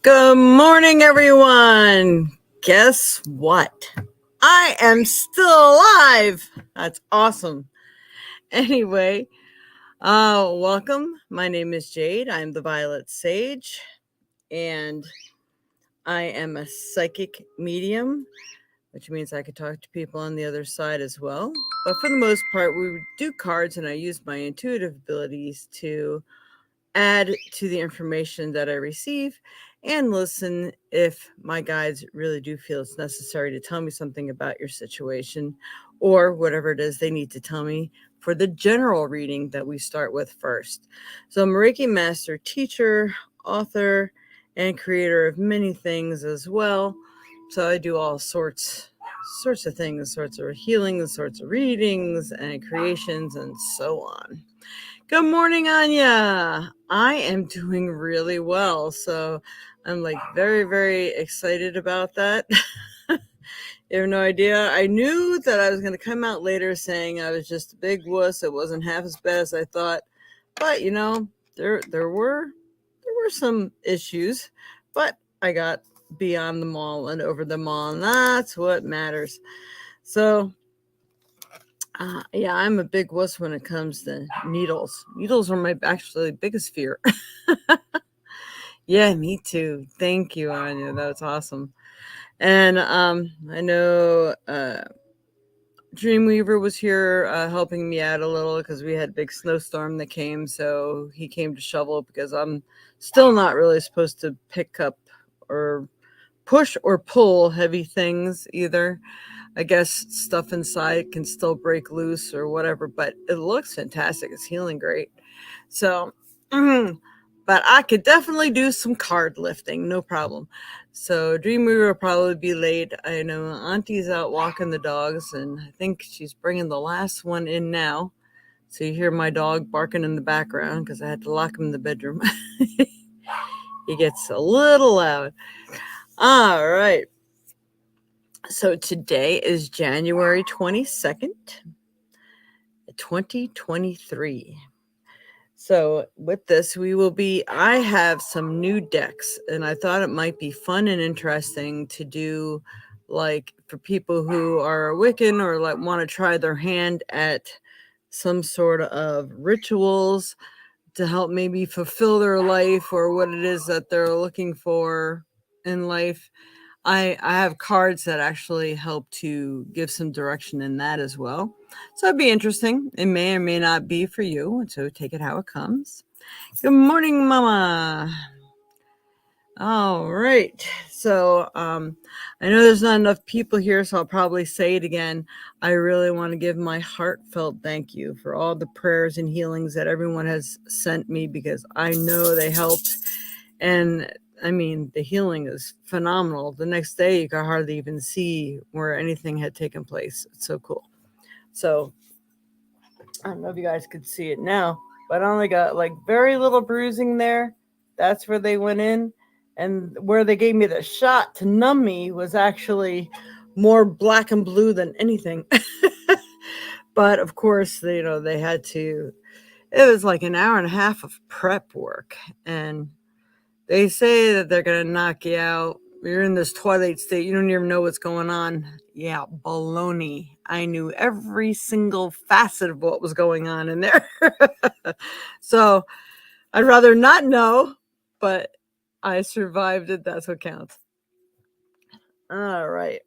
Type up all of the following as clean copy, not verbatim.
Good morning, everyone. Guess what? I am still alive. That's awesome. Anyway, welcome. My name is Jade. I'm the Violet Sage, and I am a psychic medium, which means I could talk to people on the other side as well. But for the most part, we do cards, and I use my intuitive abilities to add to the information that I receive and listen if my guides really do feel it's necessary to tell me something about your situation or whatever it is they need to tell me for the general reading that we start with first. So I'm a Reiki master, teacher, author, and creator of many things as well. So I do all sorts of things, sorts of healings, sorts of readings and creations and so on. Good morning, Anya. I am doing really well. So I'm like very, very excited about that. You have no idea. I knew that I was going to come out later saying I was just a big wuss. It wasn't half as bad as I thought. But there were some issues, but I got beyond them all and over them all, and that's what matters. So yeah, I'm a big wuss when it comes to needles. Needles are my actually biggest fear. Yeah, me too. Thank you, Anya. That's awesome. And I know Dreamweaver was here helping me out a little because we had a big snowstorm that came. So he came to shovel because I'm still not really supposed to pick up or push or pull heavy things either. I guess stuff inside can still break loose or whatever, but it looks fantastic. It's healing great. So, but I could definitely do some card lifting, no problem. So Dreamweaver will probably be late. I know Auntie's out walking the dogs, and I think she's bringing the last one in now. So you hear my dog barking in the background because I had to lock him in the bedroom. He gets a little loud. All right. So today is January 22nd, 2023. So with this, I have some new decks, and I thought it might be fun and interesting to do, like, for people who are Wiccan or like want to try their hand at some sort of rituals to help maybe fulfill their life or what it is that they're looking for in life. I have cards that actually help to give some direction in that as well. So it'd be interesting. It may or may not be for you. So take it how it comes. Good morning, Mama. All right. So I know there's not enough people here, so I'll probably say it again. I really want to give my heartfelt thank you for all the prayers and healings that everyone has sent me because I know they helped. And I mean, the healing is phenomenal. The next day, you could hardly even see where anything had taken place. It's so cool. So I don't know if you guys could see it now, but I only got like very little bruising there. That's where they went in. And where they gave me the shot to numb me was actually more black and blue than anything. But of course, they had to, it was like an hour and a half of prep work. And they say that they're going to knock you out. You're in this twilight state. You don't even know what's going on. Yeah, baloney. I knew every single facet of what was going on in there. So I'd rather not know, but I survived it. That's what counts. All right.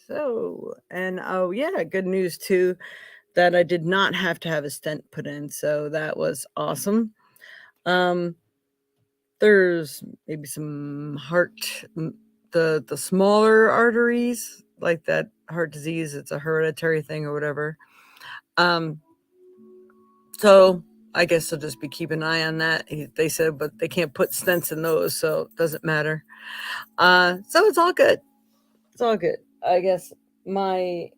So, and oh, yeah, good news too that I did not have to have a stent put in. So that was awesome. There's maybe some heart, the smaller arteries, like that heart disease. It's a hereditary thing or whatever. So I guess I'll just be keeping an eye on that. They said, but they can't put stents in those, so it doesn't matter. So it's all good. It's all good. I guess my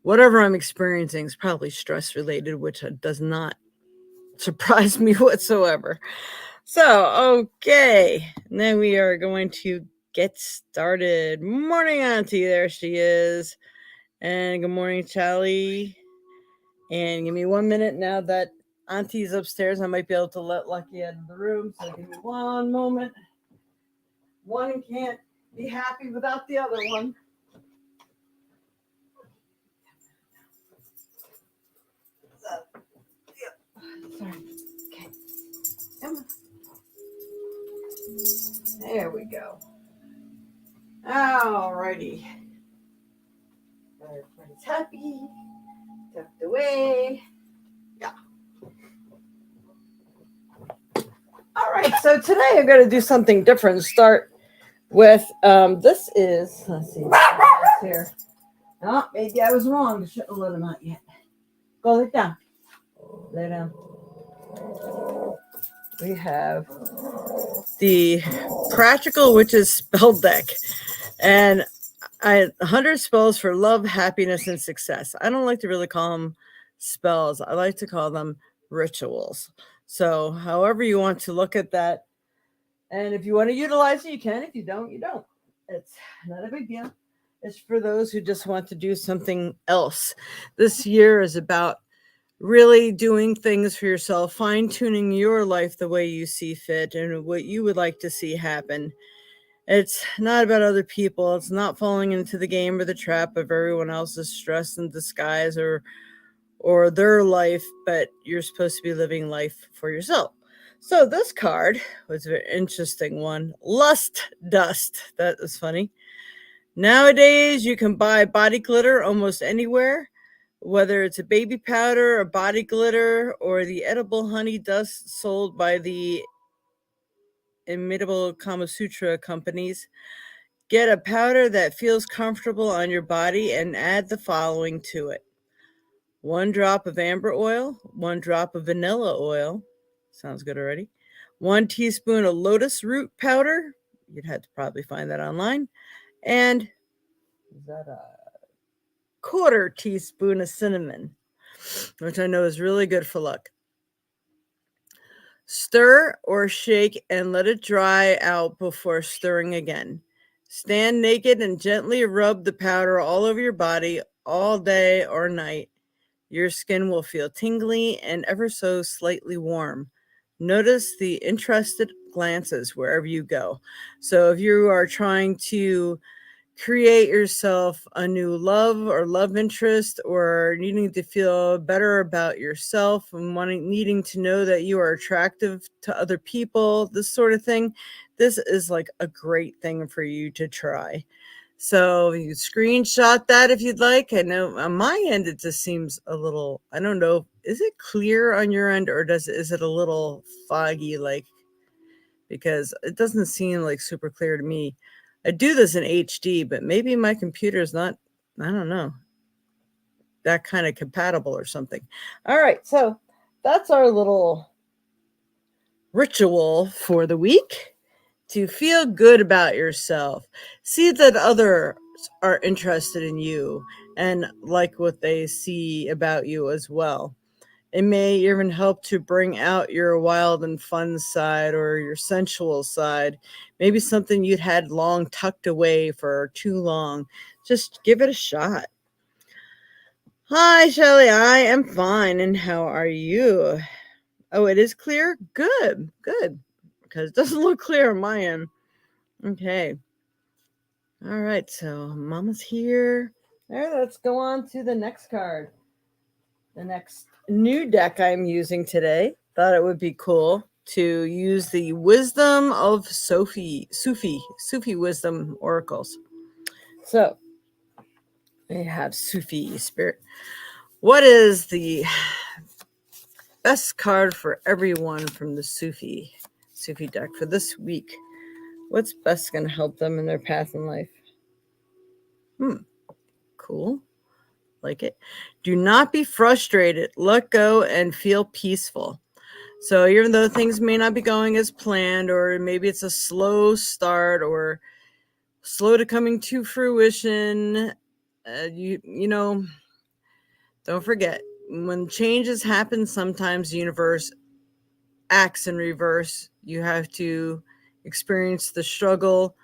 whatever I'm experiencing is probably stress related, which does not surprise me whatsoever. So, okay, and then we are going to get started. Morning, Auntie. There she is. And good morning, Charlie. And give me 1 minute now that Auntie's upstairs. I might be able to let Lucky out of the room. So give me one moment. One can't be happy without the other one. Sorry. Okay. Come on. There we go. Alrighty. Everybody's happy. Tucked away. Yeah. All right. So today I'm going to do something different. Start with this is, let's see, what's here. Oh, maybe I was wrong. I shouldn't have let him out yet. Go lay down. Lay down. We have the Practical Witches spell deck, and 100 spells for love, happiness, and success. I don't like to really call them spells. I like to call them rituals. So, however you want to look at that, and if you want to utilize it, you can. If you don't, you don't. It's not a big deal. It's for those who just want to do something else. This year is about really doing things for yourself, fine-tuning your life the way you see fit and what you would like to see happen. It's not about other people. It's not falling into the game or the trap of everyone else's stress and disguise or their life, but you're supposed to be living life for yourself. So this card was an interesting one. Lust Dust. That is funny. Nowadays, you can buy body glitter almost anywhere, whether it's a baby powder, a body glitter, or the edible honey dust sold by the imitable Kama Sutra companies. Get a powder that feels comfortable on your body and add the following to it: 1 drop of amber oil, 1 drop of vanilla oil. Sounds good already. 1 teaspoon of lotus root powder. You'd have to probably find that online. And is that a 1/4 teaspoon of cinnamon, which I know is really good for luck. Stir or shake and let it dry out before stirring again. Stand naked and gently rub the powder all over your body all day or night. Your skin will feel tingly and ever so slightly warm. Notice the interested glances wherever you go. So if you are trying to create yourself a new love or love interest, or needing to feel better about yourself and needing to know that you are attractive to other people, this sort of thing, this is like a great thing for you to try. So you screenshot that if you'd like. I know on my end it just seems a little, I don't know, is it clear on your end, or is it a little foggy, like, because it doesn't seem like super clear to me. I do this in HD, but maybe my computer is not, I don't know, that kind of compatible or something. All right, so that's our little ritual for the week, to feel good about yourself. See that others are interested in you and like what they see about you as well. It may even help to bring out your wild and fun side or your sensual side. Maybe something you'd had long tucked away for too long. Just give it a shot. Hi, Shelly. I am fine. And how are you? Oh, it is clear? Good, good. Because it doesn't look clear on my end. Okay. All right. So Mama's here. All right, let's go on to the next card. The next new deck I'm using today. Thought it would be cool to use the Wisdom of Sufi Wisdom Oracles. So we have Sufi Spirit. What is the best card for everyone from the Sufi deck for this week? What's best going to help them in their path in life? Cool. Like it. Do not be frustrated. Let go and feel peaceful. So even though things may not be going as planned, or maybe it's a slow start or slow to coming to fruition, you know, don't forget, when changes happen, sometimes the universe acts in reverse. You have to experience the struggle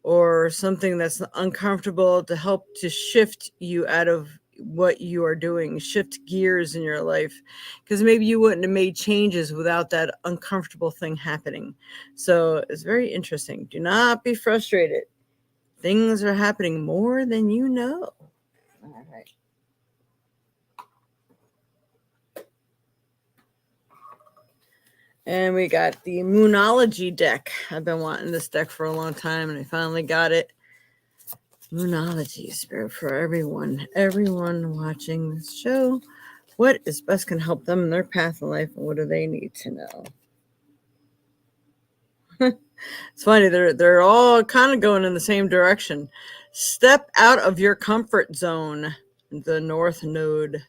or something that's uncomfortable to help to shift you out of what you are doing, shift gears in your life, because maybe you wouldn't have made changes without that uncomfortable thing happening. So it's very interesting. Do not be frustrated. Things are happening more than you know. All right. And we got the Moonology deck. I've been wanting this deck for a long time, and I finally got it. Moonology, spirit for everyone watching this show. What is best can help them in their path in life, and what do they need to know? It's funny, they're all kind of going in the same direction. Step out of your comfort zone, the North Node.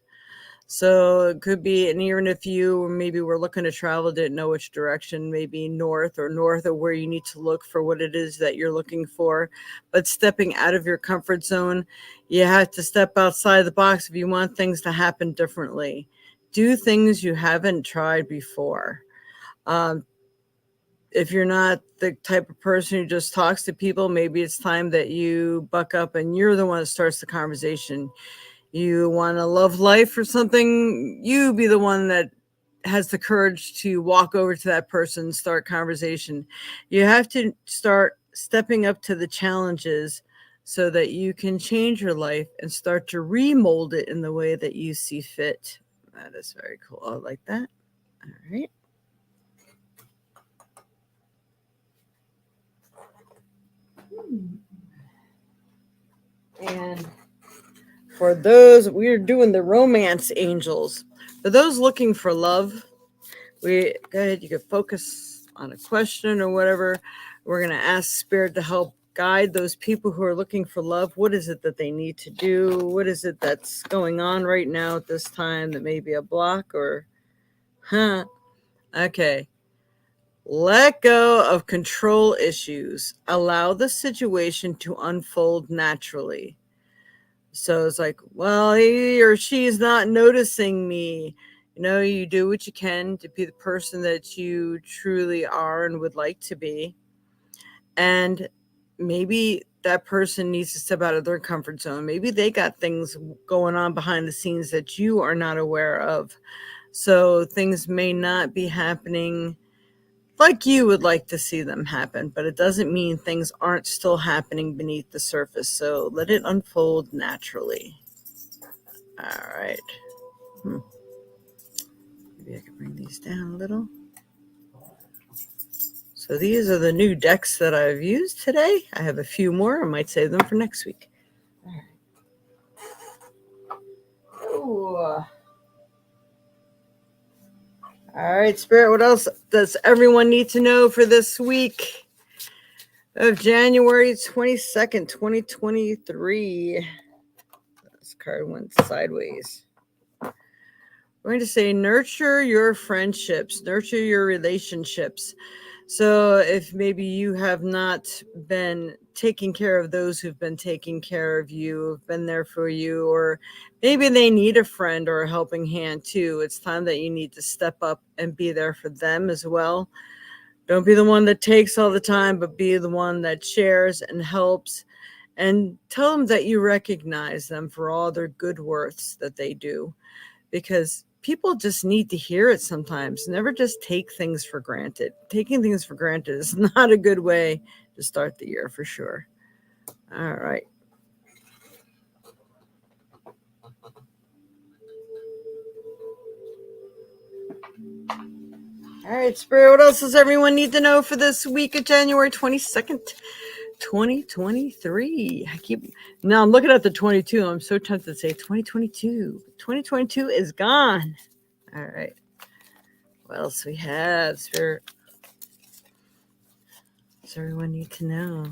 So it could be, and even if you maybe were looking to travel, didn't know which direction, maybe north of where you need to look for what it is that you're looking for. But stepping out of your comfort zone, you have to step outside the box if you want things to happen differently. Do things you haven't tried before. Um, if you're not the type of person who just talks to people, maybe it's time that you buck up and you're the one that starts the conversation. You want to love life or something, you be the one that has the courage to walk over to that person, start conversation. You have to start stepping up to the challenges so that you can change your life and start to remold it in the way that you see fit. That is very cool. I like that. All right. And for those, we're doing the romance angels. For those looking for love, go ahead, you can focus on a question or whatever. We're going to ask Spirit to help guide those people who are looking for love. What is it that they need to do? What is it that's going on right now at this time that may be a block or, okay. Let go of control issues. Allow the situation to unfold naturally. So it's like, well, he or she's not noticing me. You do what you can to be the person that you truly are and would like to be. And maybe that person needs to step out of their comfort zone. Maybe they got things going on behind the scenes that you are not aware of. So things may not be happening like you would like to see them happen, but it doesn't mean things aren't still happening beneath the surface. So let it unfold naturally. All right. Maybe I can bring these down a little. So these are the new decks that I've used today. I have a few more. I might save them for next week. All right. Ooh. All right, Spirit, what else does everyone need to know for this week of January 22nd, 2023? This card went sideways. I'm going to say nurture your friendships, nurture your relationships. So if maybe you have not been taking care of those who've been taking care of you, have been there for you, or maybe they need a friend or a helping hand too, it's time that you need to step up and be there for them as well. Don't be the one that takes all the time, but be the one that shares and helps, and tell them that you recognize them for all their good worths that they do, because people just need to hear it sometimes. Never just take things for granted. Taking things for granted is not a good way to start the year for sure. All right. All right, Spirit, what else does everyone need to know for this week of January 22nd, 2023? Now I'm looking at the 22. I'm so tempted to say 2022. 2022 is gone. All right. What else we have, Spirit? Does everyone need to know?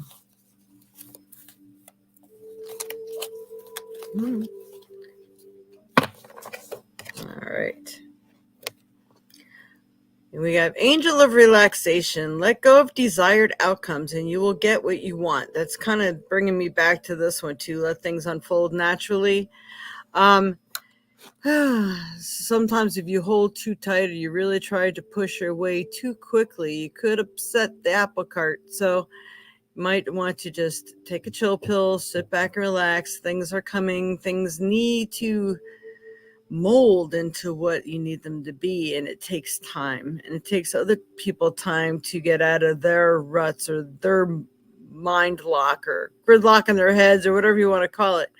All right. And we have Angel of Relaxation. Let go of desired outcomes and you will get what you want. That's kind of bringing me back to this one too. Let things unfold naturally. Sometimes if you hold too tight or you really try to push your way too quickly, you could upset the apple cart. So might want to just take a chill pill, sit back and relax. Things are coming. Things need to mold into what you need them to be, and it takes time, and it takes other people time to get out of their ruts or their mind lock or gridlock in their heads or whatever you want to call it.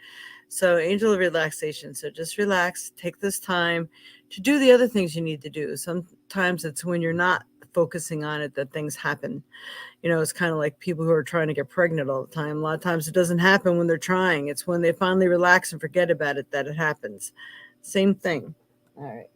So angel of relaxation. So just relax, take this time to do the other things you need to do. Sometimes it's when you're not focusing on it that things happen. It's kind of like people who are trying to get pregnant all the time. A lot of times it doesn't happen when they're trying. It's when they finally relax and forget about it that it happens. Same thing. All right.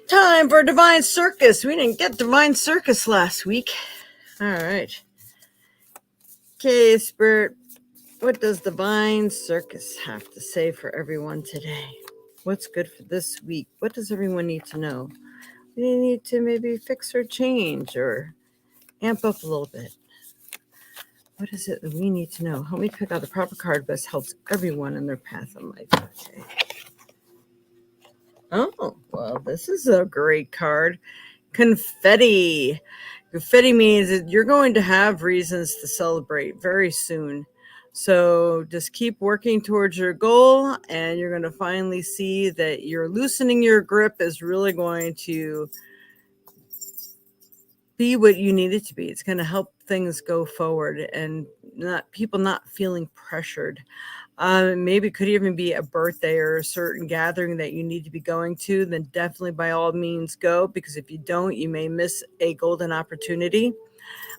Time for Divine Circus. We didn't get Divine Circus last week. All right. Okay, Spirit. What does Divine Circus have to say for everyone today? What's good for this week? What does everyone need to know? We need to maybe fix or change or amp up a little bit. What is it that we need to know? Help me pick out the proper card best helps everyone in their path in life. Okay. Oh, well, this is a great card. Confetti. Confetti means that you're going to have reasons to celebrate very soon. So just keep working towards your goal, and you're going to finally see that you're loosening your grip is really going to be what you need it to be. It's going to help things go forward and people not feeling pressured. Maybe it could even be a birthday or a certain gathering that you need to be going to. Then definitely by all means go, because if you don't, you may miss a golden opportunity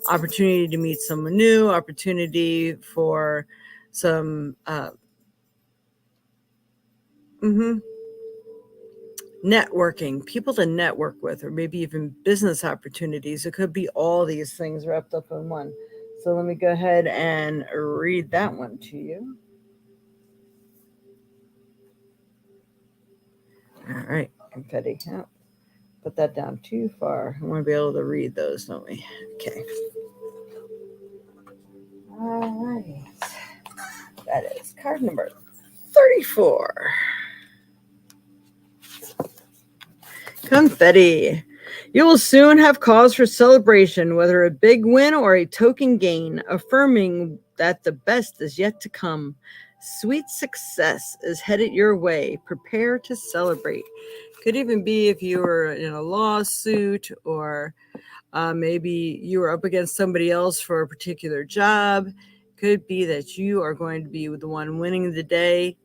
to meet someone new, opportunity for some networking, people to network with, or maybe even business opportunities. It could be all these things wrapped up in one. So let me go ahead and read that one to you. All right, confetti. Oh, put that down too far. I want to be able to read those, don't we? Okay. All right. That is card number 34. Confetti. You will soon have cause for celebration, whether a big win or a token gain, affirming that the best is yet to come. Sweet success is headed your way. Prepare to celebrate. Could even be if you were in a lawsuit, or maybe you were up against somebody else for a particular job. Could be that you are going to be the one winning the day.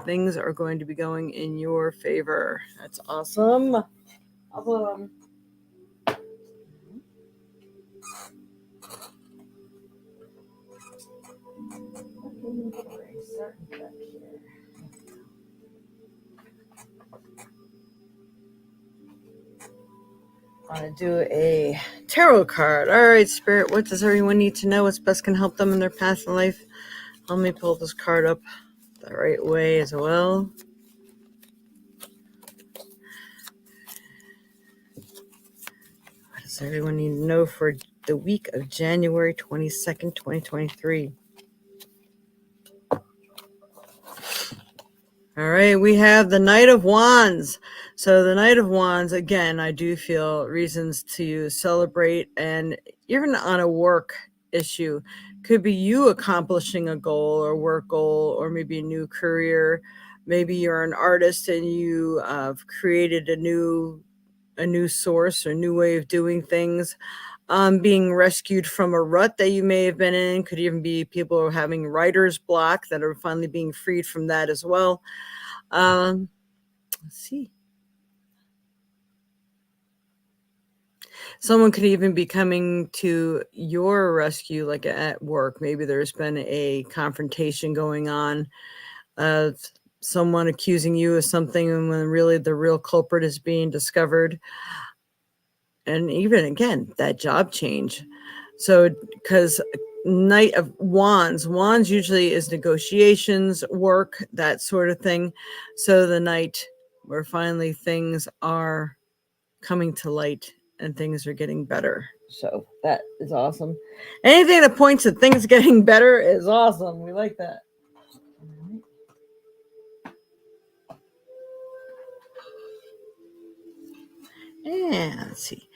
Things are going to be going in your favor. That's awesome. Although, looking for a certain deck here. I want to do a tarot card. All right, Spirit, what does everyone need to know? What's best can help them in their path in life? Let me pull this card up the right way as well. What does everyone need to know for the week of January 22nd, 2023? All right, we have the Knight of Wands. So the Knight of Wands, again, I do feel reasons to celebrate, and even on a work issue, could be you accomplishing a goal or work goal, or maybe a new career. Maybe you're an artist and you have created a new source or new way of doing things. Being rescued from a rut that you may have been in. Could even be people who are having writer's block that are finally being freed from that as well. Let's see. Someone could even be coming to your rescue, like at work. Maybe there's been a confrontation going on, someone accusing you of something, and when really the real culprit is being discovered. And even again, that job change. So, because Knight of Wands usually is negotiations, work, that sort of thing. So the night where finally things are coming to light and things are getting better. So that is awesome. Anything that points to things getting better is awesome. We like that. Yeah, let's see.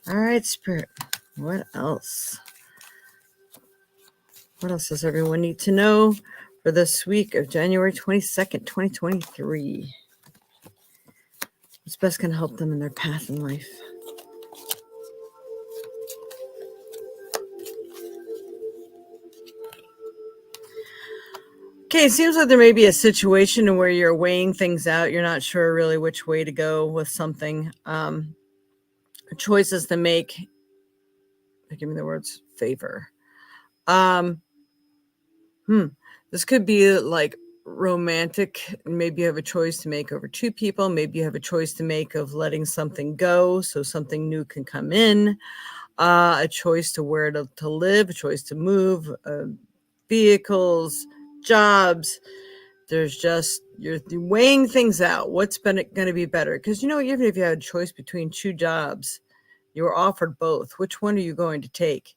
All right, Spirit. What else? What else does everyone need to know for this week of January 22nd, 2023? What's best going to help them in their path in life? Okay, it seems like there may be a situation where you're weighing things out. You're not sure really which way to go with something. Choices to make. Give me the words favor. This could be like romantic. Maybe you have a choice to make over two people. Maybe you have a choice to make of letting something go so something new can come in. A choice to where to live, a choice to move, vehicles, jobs. There's just, you're weighing things out. What's going to be better? Because, even if you had a choice between two jobs, you were offered both. Which one are you going to take?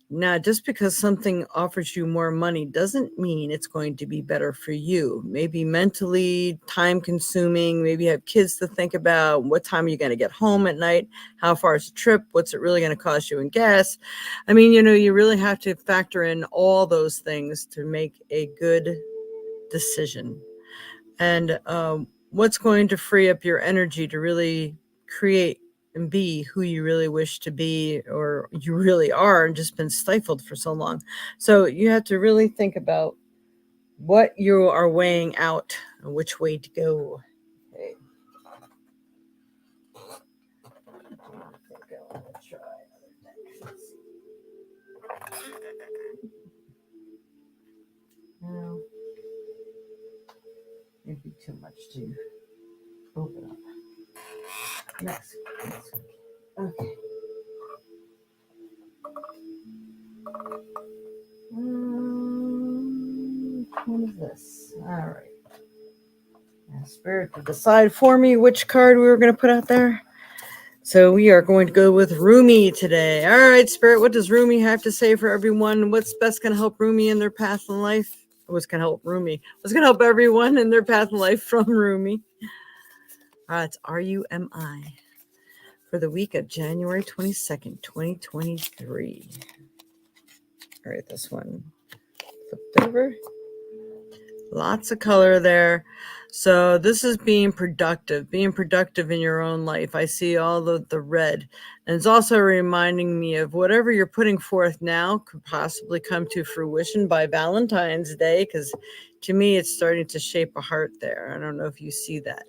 Now, just because something offers you more money doesn't mean it's going to be better for you. Maybe mentally, time consuming, maybe you have kids to think about. What time are you going to get home at night? How far is the trip? What's it really going to cost you in gas? I mean, you really have to factor in all those things to make a good decision. And what's going to free up your energy to really create and be who you really wish to be, or you really are, and just been stifled for so long. So you have to really think about what you are weighing out and which way to go. Okay. No, it'd be too much to open up. Next. Okay. What is this? All right. Spirit to decide for me which card we were going to put out there. So we are going to go with Rumi today. All right, Spirit, what does Rumi have to say for everyone? What's best going to help Rumi in their path in life? What's going to help Rumi? What's going to help everyone in their path in life from Rumi? It's RUMI for the week of January 22nd, 2023. All right, this one flipped over. Lots of color there. So this is being productive in your own life. I see all the red. And it's also reminding me of whatever you're putting forth now could possibly come to fruition by Valentine's Day, because to me, it's starting to shape a heart there. I don't know if you see that.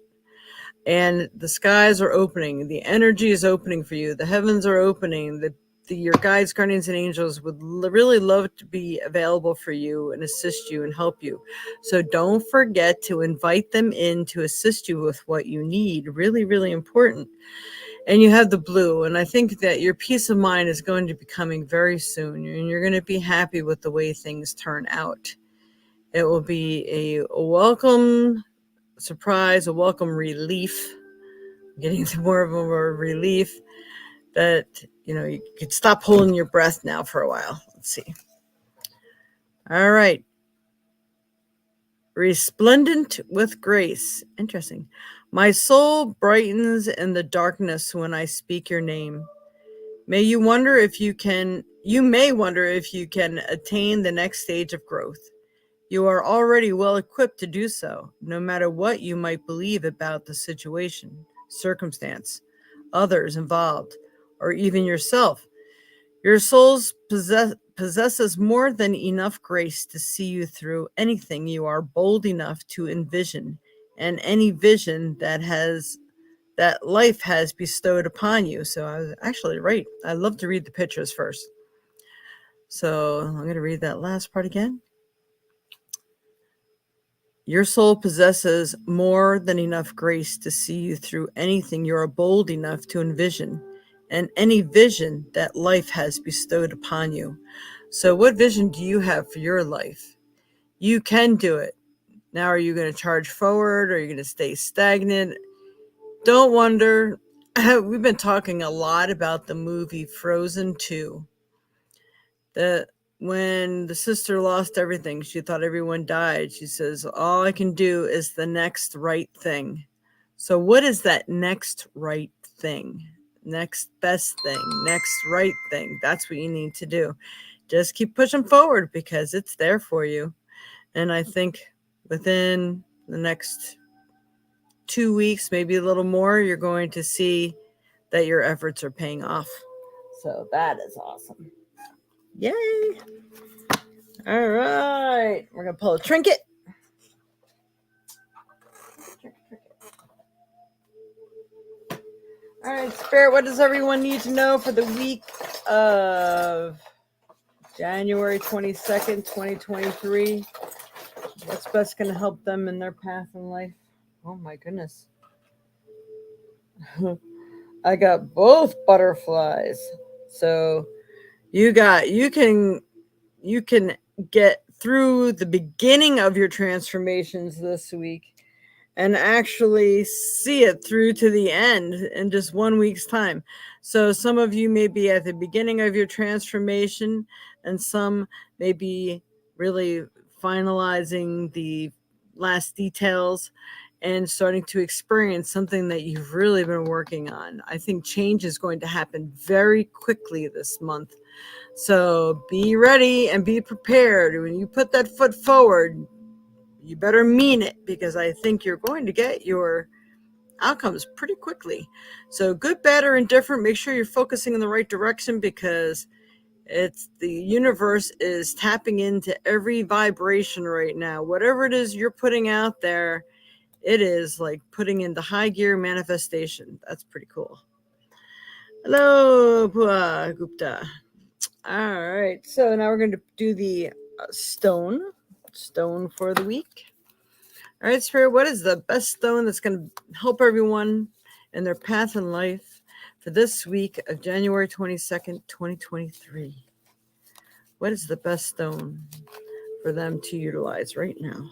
And the skies are opening. The energy is opening for you. The heavens are opening. Your guides, guardians, and angels would really love to be available for you and assist you and help you. So don't forget to invite them in to assist you with what you need. Really, really important. And you have the blue. And I think that your peace of mind is going to be coming very soon. And you're going to be happy with the way things turn out. It will be a welcome surprise, a welcome relief. Getting more of a relief that you could stop holding your breath now for a while. Let's see. All right. Resplendent with grace. Interesting. My soul brightens in the darkness when I speak your name. You may wonder if you can attain the next stage of growth. You are already well equipped to do so, no matter what you might believe about the situation, circumstance, others involved, or even yourself. Your soul possesses more than enough grace to see you through anything you are bold enough to envision, and any vision that life has bestowed upon you. So I was actually right. I love to read the pictures first. So I'm going to read that last part again. Your soul possesses more than enough grace to see you through anything you are bold enough to envision, and any vision that life has bestowed upon you. So what vision do you have for your life? You can do it. Now, are you going to charge forward, or are you going to stay stagnant? Don't wonder. we've been talking a lot about the movie Frozen 2. The When the sister lost everything, she thought everyone died. She says, "All I can do is the next right thing." So, what is that next right thing? Next best thing, next right thing. That's what you need to do. Just keep pushing forward because it's there for you. And I think within the next 2 weeks, maybe a little more, you're going to see that your efforts are paying off. So that is awesome. Yay! All right, we're gonna pull a trinket. All right, Spirit, what does everyone need to know for the week of January 22nd, 2023? What's best going to help them in their path in life? Oh my goodness. I got both butterflies. So you can get through the beginning of your transformations this week and actually see it through to the end in just 1 week's time. So some of you may be at the beginning of your transformation, and some may be really finalizing the last details and starting to experience something that you've really been working on. I think change is going to happen very quickly this month. So be ready and be prepared. When you put that foot forward, you better mean it, because I think you're going to get your outcomes pretty quickly. So good, bad, or indifferent, make sure you're focusing in the right direction, because it's the universe is tapping into every vibration right now. Whatever it is you're putting out there, it is like putting into high gear manifestation. That's pretty cool. Hello, Pua Gupta. All right, so now we're going to do the stone for the week. All right, Spirit, what is the best stone that's going to help everyone in their path in life for this week of January 22nd, 2023? What is the best stone for them to utilize right now?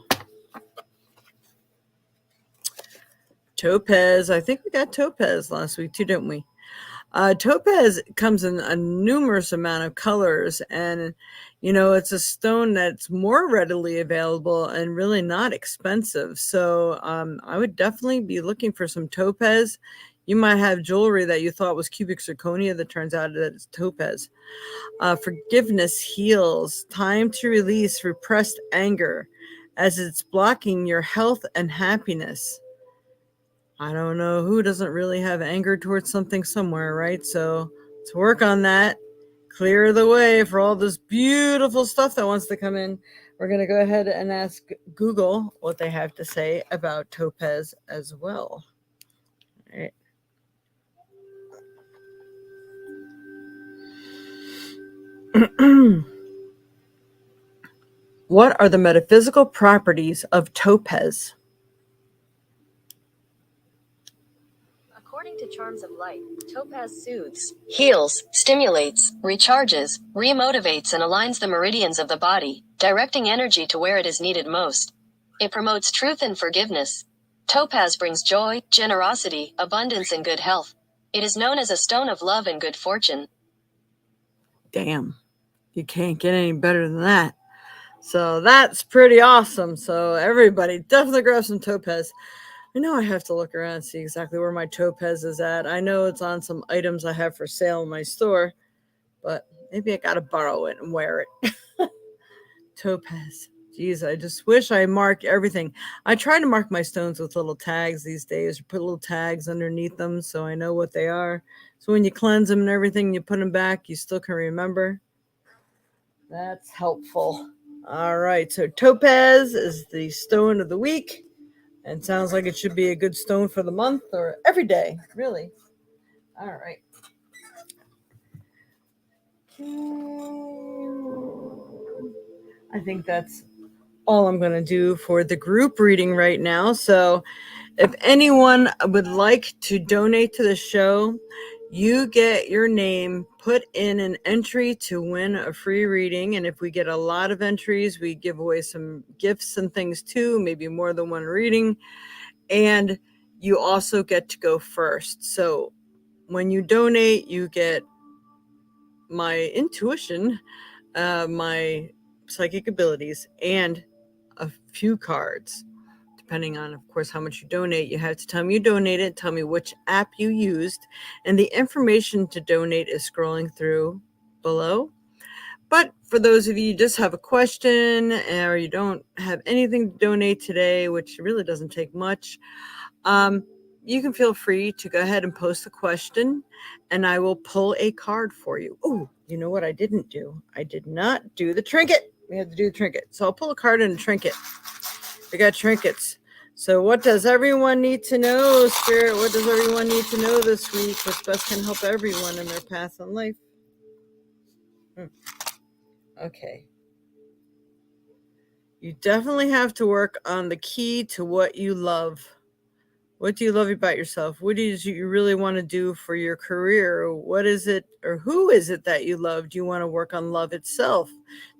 Topaz. I think we got topaz last week too, didn't we? Topaz comes in a numerous amount of colors, and it's a stone that's more readily available and really not expensive. So I would definitely be looking for some topaz. You might have jewelry that you thought was cubic zirconia that turns out that it's topaz. Forgiveness heals. Time to release repressed anger, as it's blocking your health and happiness. I don't know who doesn't really have anger towards something somewhere, right? So let's work on that. Clear the way for all this beautiful stuff that wants to come in. We're going to go ahead and ask Google what they have to say about topaz as well. All right. What are the metaphysical properties of topaz? According to Charms of Light, topaz soothes, heals, stimulates, recharges, remotivates, and aligns the meridians of the body, directing energy to where it is needed most. It promotes truth and forgiveness. Topaz brings joy, generosity, abundance, and good health. It is known as a stone of love and good fortune. Damn, you can't get any better than that. So that's pretty awesome. So everybody definitely grab some topaz. I know I have to look around and see exactly where my topaz is at. I know it's on some items I have for sale in my store, but maybe I gotta borrow it and wear it. Topaz. Geez, I just wish I marked everything. I try to mark my stones with little tags these days, or put little tags underneath them so I know what they are. So when you cleanse them and everything, you put them back, you still can remember. That's helpful. All right, so topaz is the stone of the week, and sounds like it should be a good stone for the month or every day, really. All right. I think that's all I'm going to do for the group reading right now. So if anyone would like to donate to the show, you get your name put in an entry to win a free reading. And if we get a lot of entries, we give away some gifts and things too, maybe more than one reading. And you also get to go first. So when you donate, you get my intuition, my psychic abilities, and a few cards. Depending on, of course, how much you donate, you have to tell me you donated, tell me which app you used, and the information to donate is scrolling through below. But for those of you who just have a question or you don't have anything to donate today, which really doesn't take much, you can feel free to go ahead and post a question and I will pull a card for you. Oh, you know what I didn't do? I did not do the trinket. We had to do the trinket. So I'll pull a card and a trinket. We got trinkets. So what does everyone need to know, Spirit? What does everyone need to know this week? What's best can help everyone in their path in life? Okay. You definitely have to work on the key to what you love. What do you love about yourself? What is you really want to do for your career? What is it or who is it that you love? Do you want to work on love itself?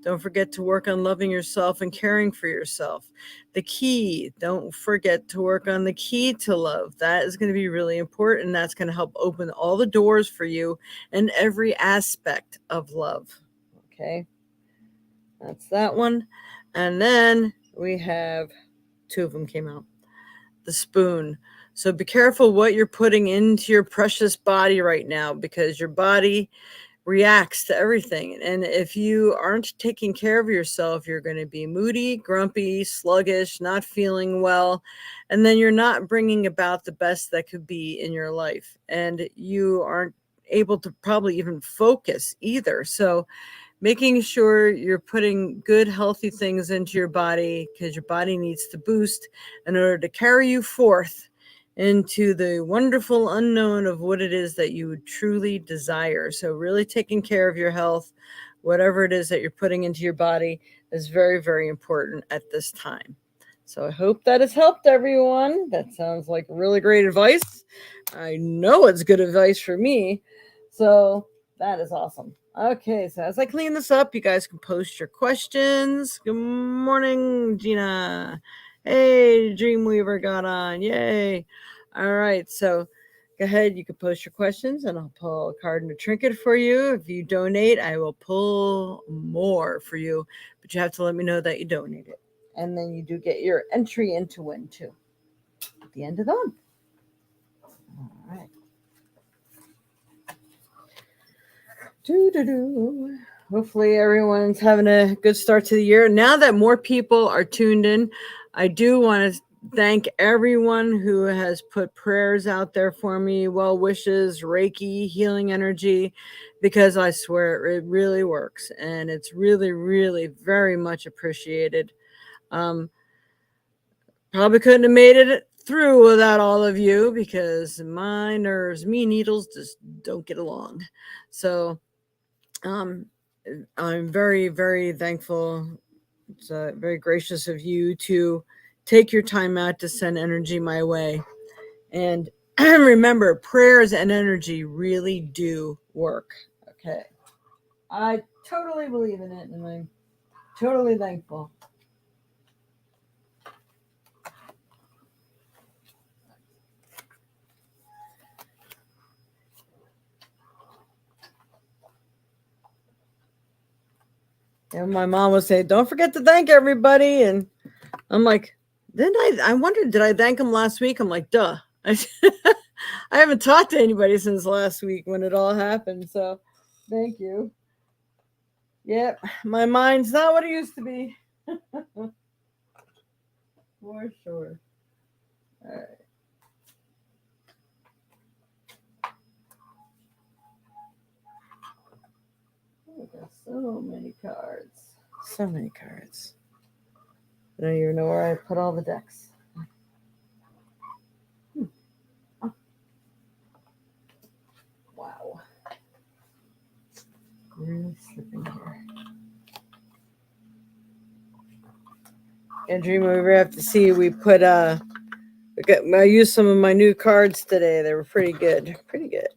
Don't forget to work on loving yourself and caring for yourself. The key, don't forget to work on the key to love. That is going to be really important. That's going to help open all the doors for you in every aspect of love. Okay. That's that one. And then we have two of them came out. The spoon. So be careful what you're putting into your precious body right now because your body reacts to everything. And if you aren't taking care of yourself, you're going to be moody, grumpy, sluggish, not feeling well. And then you're not bringing about the best that could be in your life. And you aren't able to probably even focus either. So making sure you're putting good, healthy things into your body because your body needs to boost in order to carry you forth into the wonderful unknown of what it is that you truly desire. So really taking care of your health, whatever it is that you're putting into your body, is very, very important at this time. So I hope that has helped everyone. That sounds like really great advice. I know it's good advice for me. So that is awesome. Okay, so as I clean this up, you guys can post your questions. Good morning, Gina. Hey, Dreamweaver got on. Yay. All right, so go ahead. You can post your questions and I'll pull a card and a trinket for you. If you donate, I will pull more for you, but you have to let me know that you donated. And then you do get your entry into win too at the end of the month. All right. Hopefully everyone's having a good start to the year. Now that more people are tuned in, I do want to thank everyone who has put prayers out there for me, well wishes, Reiki, healing energy, because I swear it really works and it's really, really very much appreciated. Probably couldn't have made it through without all of you because my nerves, me needles just don't get along. So I'm very, very thankful. It's very gracious of you to take your time out to send energy my way. And remember, prayers and energy really do work. Okay. I totally believe in it and I'm totally thankful. And my mom would say, don't forget to thank everybody. And I'm like, I wondered, did I thank them last week? I'm like, duh. I haven't talked to anybody since last week when it all happened. So thank you. Yep. My mind's not what it used to be. For sure. All right. Oh, we got so many cards. So many cards. I don't even know where I put all the decks. Oh. Wow. Really slipping here. And Dreamer, we have to see. We put I used some of my new cards today. They were pretty good. Pretty good.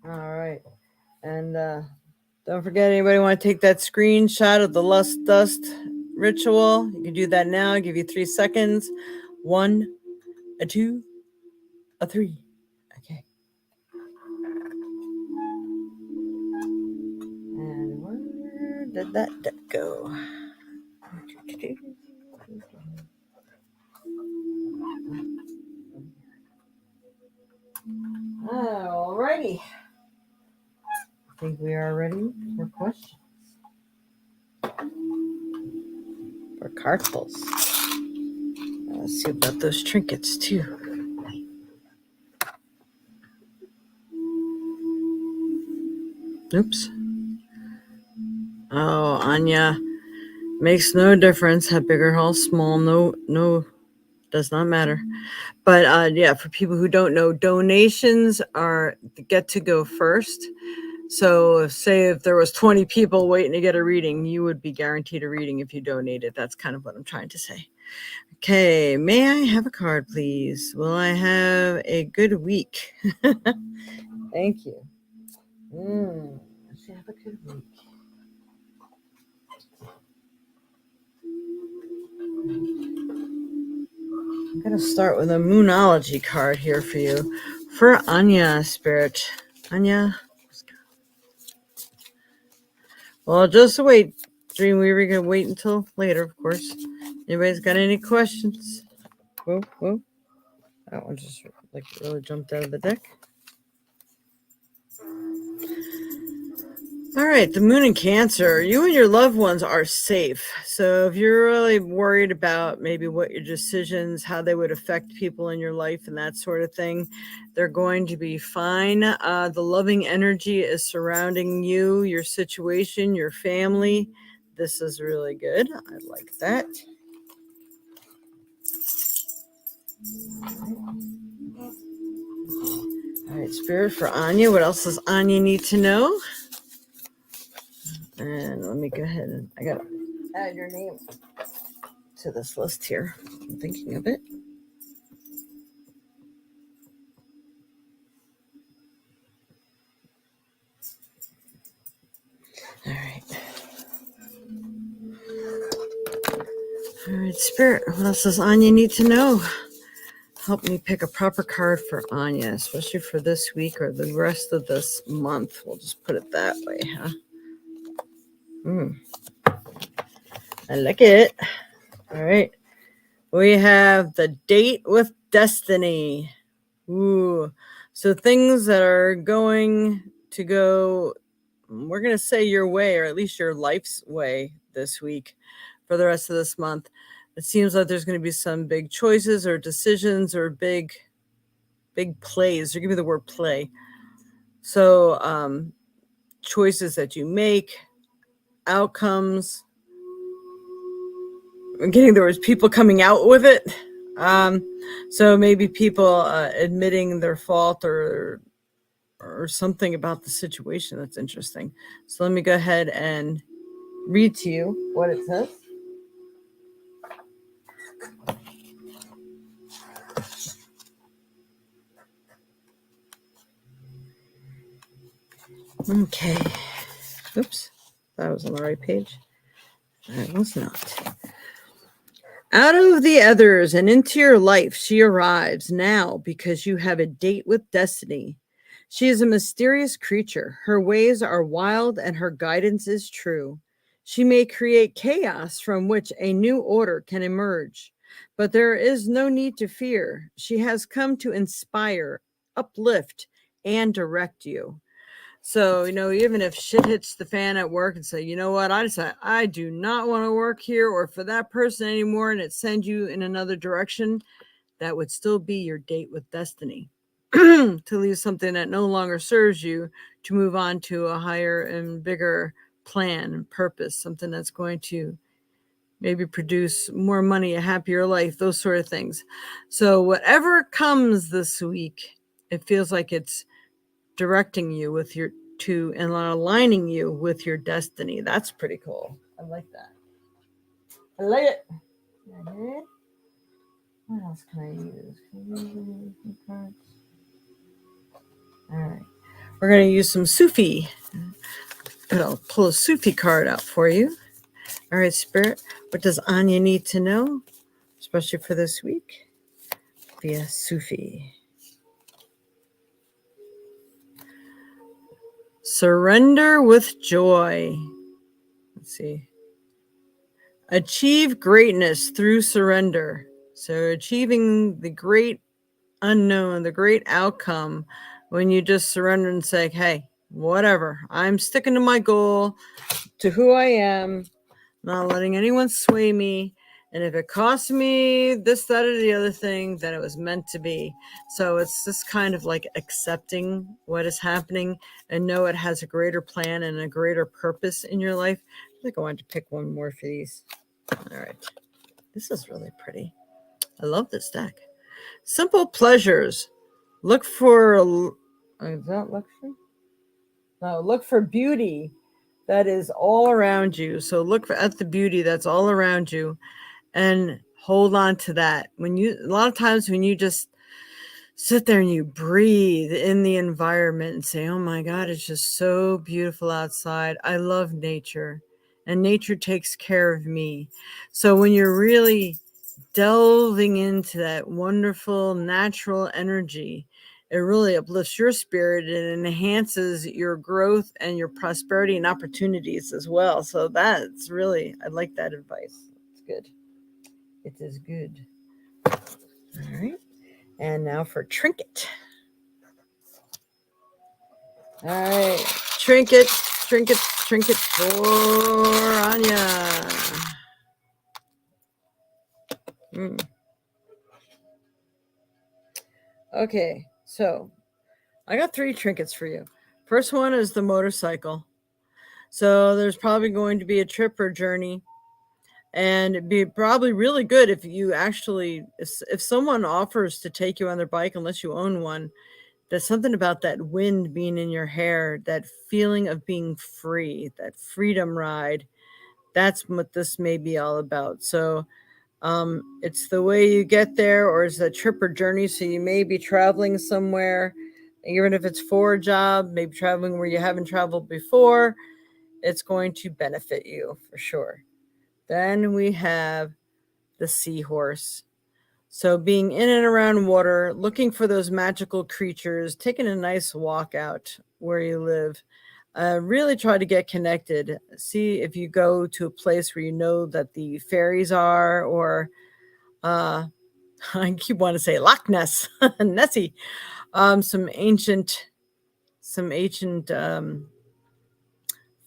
All right. And don't forget, anybody want to take that screenshot of the lust dust ritual. You can do that now. I'll give you 3 seconds. 1, a 2, a 3. Okay. And where did that deck go? Alrighty. I think we are ready for questions. For card pulls. Let's see about those trinkets too. Oops. Oh, Anya. Makes no difference how big or how small. No, does not matter. But yeah, for people who don't know, donations get to go first. So say if there was 20 people waiting to get a reading, you would be guaranteed a reading if you donated. That's kind of what I'm trying to say. Okay, may I have a card, please? Will I have a good week? Thank you. Let's have a good week. I'm going to start with a Moonology card here for you. For Anya, Spirit. Anya. Well, just wait, Dreamweaver. Going to wait until later, of course. Anybody's got any questions? Whoa, whoa. That one just really jumped out of the deck. All right, the moon in Cancer. You and your loved ones are safe. So if you're really worried about maybe what your decisions, how they would affect people in your life and that sort of thing, they're going to be fine. The loving energy is surrounding you, your situation, your family. This is really good. I like that. All right, Spirit, for Anya. What else does Anya need to know? And let me go ahead and I got to add your name to this list here. I'm thinking of it. All right. All right, Spirit, what else does Anya need to know? Help me pick a proper card for Anya, especially for this week or the rest of this month. We'll just put it that way, huh? I like it. All right. We have the Date with Destiny. Ooh. So things that are going to go, we're going to say your way, or at least your life's way this week for the rest of this month. It seems like there's going to be some big choices or decisions or big plays. Or give me the word play. So choices that you make, outcomes. I'm getting there was people coming out with it. So maybe people admitting their fault or something about the situation that's interesting. So let me go ahead and read to you what it says. Okay. Oops. That was on the right page. I was not. Out of the others and into your life, she arrives now because you have a date with destiny. She is a mysterious creature. Her ways are wild and her guidance is true. She may create chaos from which a new order can emerge, but there is no need to fear. She has come to inspire, uplift, and direct you. So, even if shit hits the fan at work and say, you know what, I decide I do not want to work here or for that person anymore, and it sends you in another direction, that would still be your date with destiny. To leave something that no longer serves you, to move on to a higher and bigger plan and purpose, something that's going to maybe produce more money, a happier life, those sort of things. So whatever comes this week, it feels like it's directing you and aligning you with your destiny. That's pretty cool. I like that. I like it. What else can I use? Cards? All right. We're going to use some Sufi. I'll pull a Sufi card out for you. All right, Spirit, what does Anya need to know, especially for this week? Via Sufi. Surrender with joy. Let's see. Achieve greatness through surrender. So achieving the great unknown, the great outcome, when you just surrender and say, hey, whatever, I'm sticking to my goal, to who I am, not letting anyone sway me. And if it costs me this, that, or the other thing, then it was meant to be. So it's just kind of like accepting what is happening and know it has a greater plan and a greater purpose in your life. I think I wanted to pick one more for these. All right. This is really pretty. I love this deck. Simple pleasures. Look for, is that luxury? No, look for beauty that is all around you. So look at the beauty that's all around you and hold on to that. A lot of times when you just sit there and you breathe in the environment and say, oh my God, it's just so beautiful outside. I love nature and nature takes care of me. So when you're really delving into that wonderful natural energy, it really uplifts your spirit and enhances your growth and your prosperity and opportunities as well. So that's really, I like that advice. It's good. It is good. All right. And now for trinket. All right. Trinket for Anya. Okay. So I got 3 trinkets for you. First one is the motorcycle. So there's probably going to be a trip or journey. And it'd be probably really good if you actually, if someone offers to take you on their bike, unless you own one, there's something about that wind being in your hair, that feeling of being free, that freedom ride. That's what this may be all about. So it's the way you get there, or it's a trip or journey. So you may be traveling somewhere, even if it's for a job, maybe traveling where you haven't traveled before. It's going to benefit you for sure. Then we have the seahorse. So being in and around water, looking for those magical creatures, taking a nice walk out where you live. Really try to get connected. See if you go to a place where you know that the fairies are, or I keep wanting to say Loch Ness, Nessie, some ancient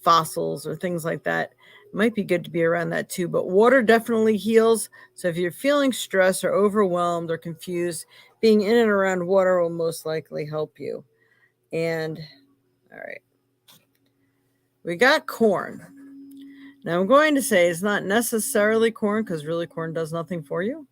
fossils or things like that. It might be good to be around that too. But water definitely heals. So if you're feeling stressed or overwhelmed or confused, being in and around water will most likely help you. And all right, we got corn. Now I'm going to say it's not necessarily corn, because really corn does nothing for you.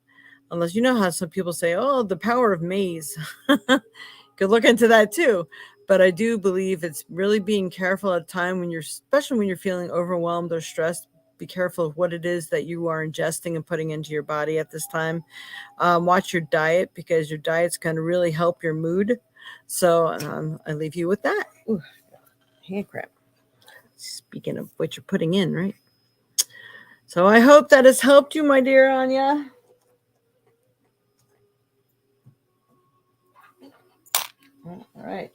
Unless, you know how some people say, oh, the power of maize. Could look into that too. But I do believe it's really being careful at a time when especially when you're feeling overwhelmed or stressed. Be careful of what it is that you are ingesting and putting into your body at this time. Watch your diet, because your diet's going to really help your mood. So I leave you with that. Ooh, hand cramp. Speaking of what you're putting in, right? So I hope that has helped you, my dear Anya. All right.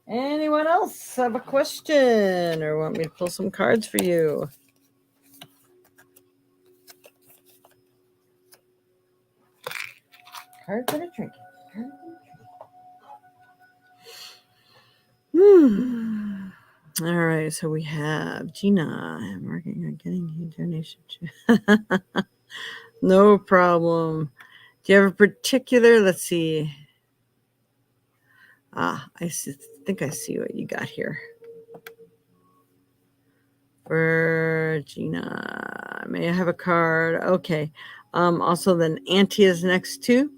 Anyone else have a question or want me to pull some cards for you? Cards and a trinket. All right, so we have Gina. I'm working on getting you donation. No problem. Do you have a particular? Let's see. I think I see what you got here. For Gina, may I have a card? Okay. Also, then Auntie is next too.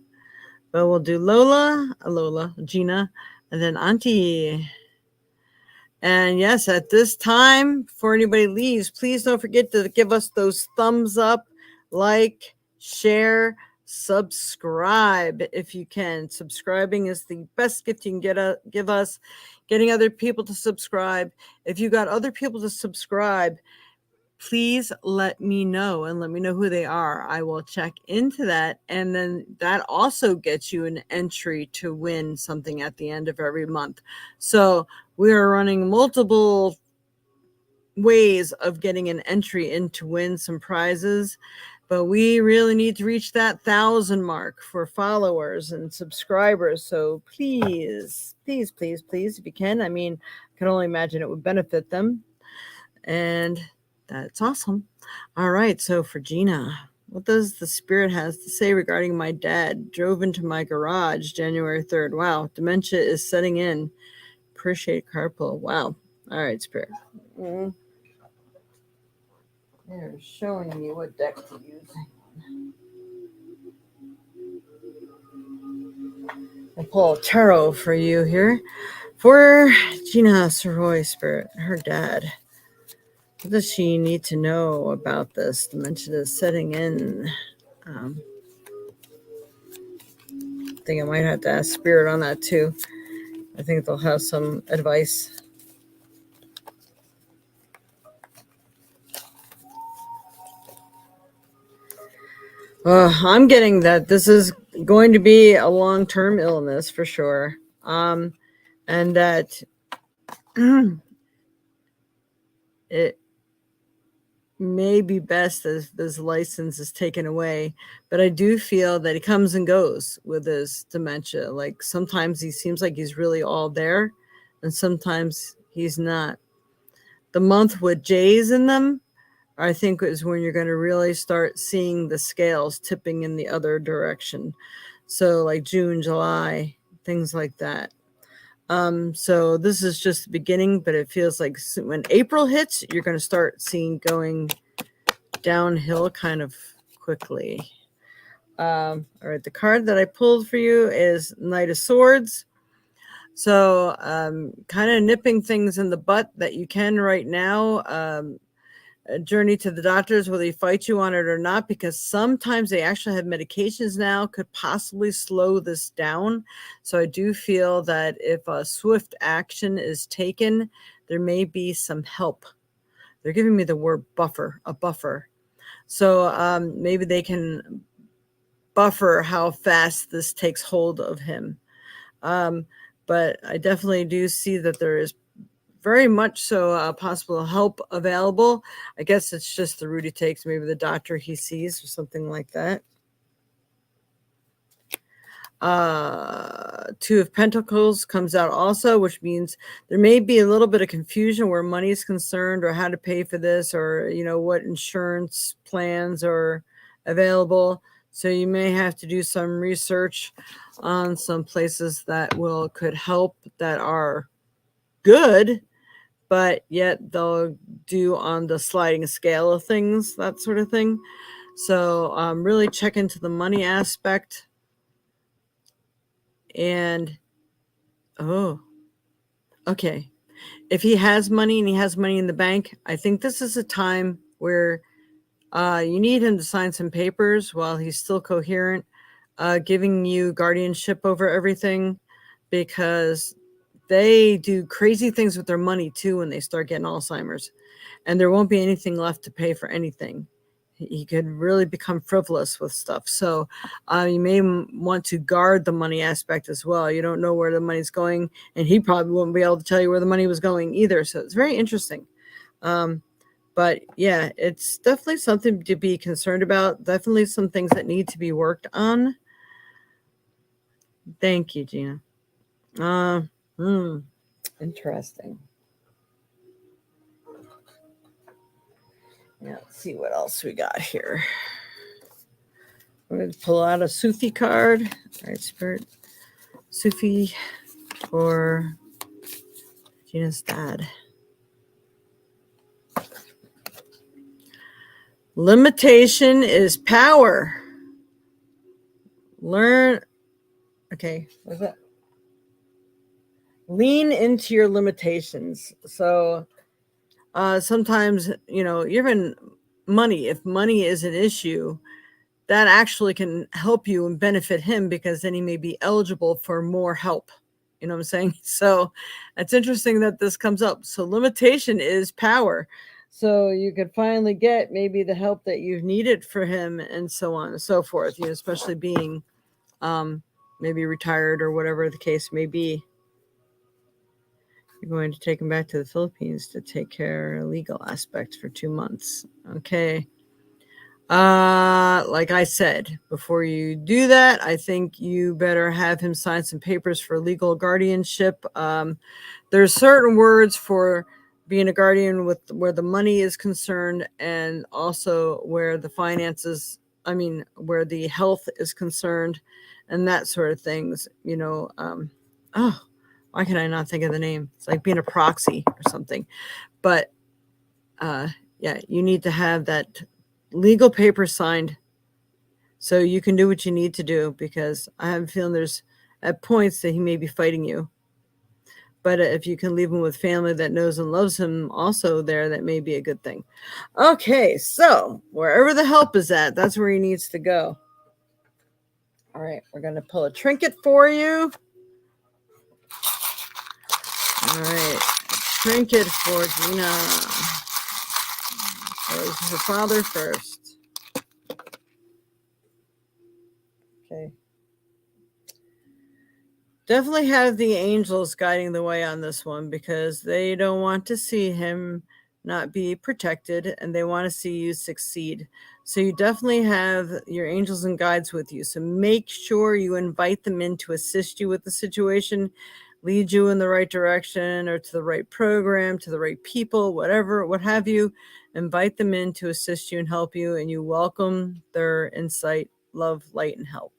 But we'll do Lola, Gina, and then Auntie. And yes, at this time, before anybody leaves, please don't forget to give us those thumbs up, like, share, subscribe if you can. Subscribing is the best gift you can give us. Getting other people to subscribe. If you got other people to subscribe, please let me know and let me know who they are. I will check into that. And then that also gets you an entry to win something at the end of every month. So we are running multiple ways of getting an entry in to win some prizes, but we really need to reach that 1,000 mark for followers and subscribers. So please, please, please, please, if you can. I mean, I can only imagine it would benefit them. And that's awesome. All right. So for Gina, what does the spirit has to say regarding my dad? Drove into my garage January 3rd. Wow. Dementia is setting in. Appreciate carpool. Wow. All right, spirit. They're showing me what deck to use. I'll pull a tarot for you here. For Gina Soroy Spirit, her dad. What does she need to know about this? Dementia is setting in. I think I might have to ask Spirit on that too. I think they'll have some advice. I'm getting that this is going to be a long-term illness for sure. And that it may be best as this license is taken away, but I do feel that he comes and goes with his dementia. Like sometimes he seems like he's really all there, and sometimes he's not. The month with J's in them, I think, is when you're going to really start seeing the scales tipping in the other direction. So like June, July, things like that. So this is just the beginning, but it feels like when April hits, you're going to start seeing going downhill kind of quickly. All right, the card that I pulled for you is Knight of Swords. So kind of nipping things in the butt that you can right now. A journey to the doctors, will they fight you on it or not? Because sometimes they actually have medications now, could possibly slow this down. So I do feel that if a swift action is taken, there may be some help. They're giving me the word buffer, a buffer. So maybe they can buffer how fast this takes hold of him. But I definitely do see that there is very much so possible help available. I guess it's just the route he takes, maybe the doctor he sees or something like that. Two of Pentacles comes out also, which means there may be a little bit of confusion where money is concerned or how to pay for this or, you know, what insurance plans are available. So you may have to do some research on some places that could help that are good, but yet they'll do on the sliding scale of things, that sort of thing. So really check into the money aspect. And, okay. If he has money and he has money in the bank, I think this is a time where you need him to sign some papers while he's still coherent, giving you guardianship over everything, because they do crazy things with their money too when they start getting Alzheimer's, and there won't be anything left to pay for anything. He could really become frivolous with stuff. So you may want to guard the money aspect as well. You don't know where the money's going, and he probably wouldn't be able to tell you where the money was going either. So it's very interesting. But yeah, it's definitely something to be concerned about. Definitely some things that need to be worked on. Thank you, Gina. Interesting. Yeah, let's see what else we got here. We're going to pull out a Sufi card. All right, Spirit. Sufi for Gina's dad. Limitation is power. Learn. Okay, what's that? Lean into your limitations. So sometimes, you know, even money, if money is an issue, that actually can help you and benefit him, because then he may be eligible for more help. You know what I'm saying? So it's interesting that this comes up. So limitation is power. so you could finally get maybe the help that you've needed for him, and so on and so forth. Especially being um, maybe retired or whatever the case may be. You're going to take him back to the Philippines to take care of legal aspects for 2 months. Okay. Like I said, before you do that, I think you better have him sign some papers for legal guardianship. There's certain words for being a guardian with where the money is concerned, and also where the finances, where the health is concerned, and that sort of things. Oh, why can I not think of the name? It's like being a proxy or something. But uh, yeah, you need to have that legal paper signed so you can do what you need to do, because I have a feeling there's at points that he may be fighting you. But if you can leave him with family that knows and loves him also there, that may be a good thing. Okay, so wherever the help is at, that's where he needs to go. All right, we're going to pull a trinket for you. All right, trinket for Gina. Goes her father first. Okay. Definitely have the angels guiding the way on this one, because they don't want to see him not be protected, and they want to see you succeed. So you definitely have your angels and guides with you. So make sure you invite them in to assist you with the situation, lead you in the right direction, or to the right program, to the right people, whatever, what have you. Invite them in to assist you and help you, and you welcome their insight, love, light, and help.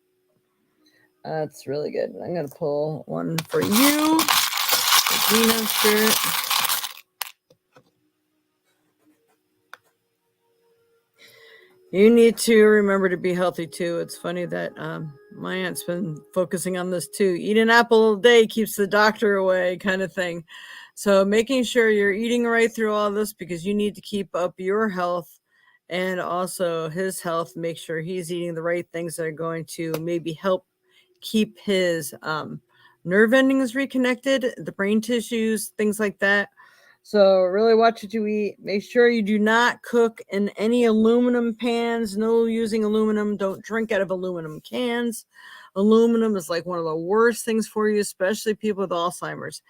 That's really good. I'm going to pull one for you, Gina Spirit. You need to remember to be healthy too. It's funny that my aunt's been focusing on this too. Eat an apple a day keeps the doctor away, kind of thing. So making sure you're eating right through all this, because you need to keep up your health and also his health. Make sure he's eating the right things that are going to maybe help keep his nerve endings reconnected, the brain tissues, things like that. So really watch what you eat. Make sure you do not cook in any aluminum pans. No using aluminum. Don't drink out of aluminum cans. Aluminum is like one of the worst things for you, especially people with Alzheimer's.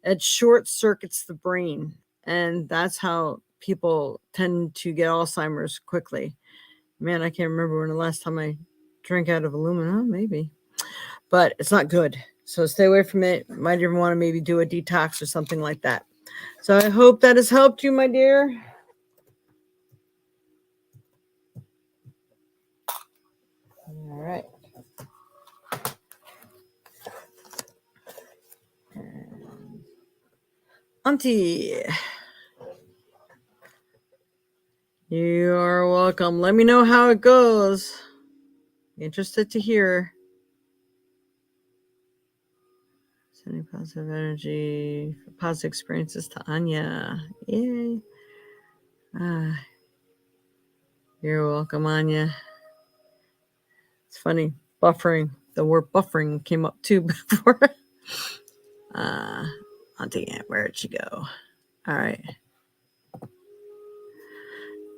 It short circuits the brain, and that's how people tend to get Alzheimer's quickly. Man, I can't remember when the last time I drank out of aluminum. Maybe, but it's not good. So stay away from it. Might even want to maybe do a detox or something like that. So I hope that has helped you, my dear. All right. And Auntie, you are welcome. Let me know how it goes. Interested to hear. Sending positive energy, positive experiences to Anya. Yay. You're welcome, Anya. It's funny. Buffering. The word buffering came up too before. Auntie Aunt, where'd she go? All right.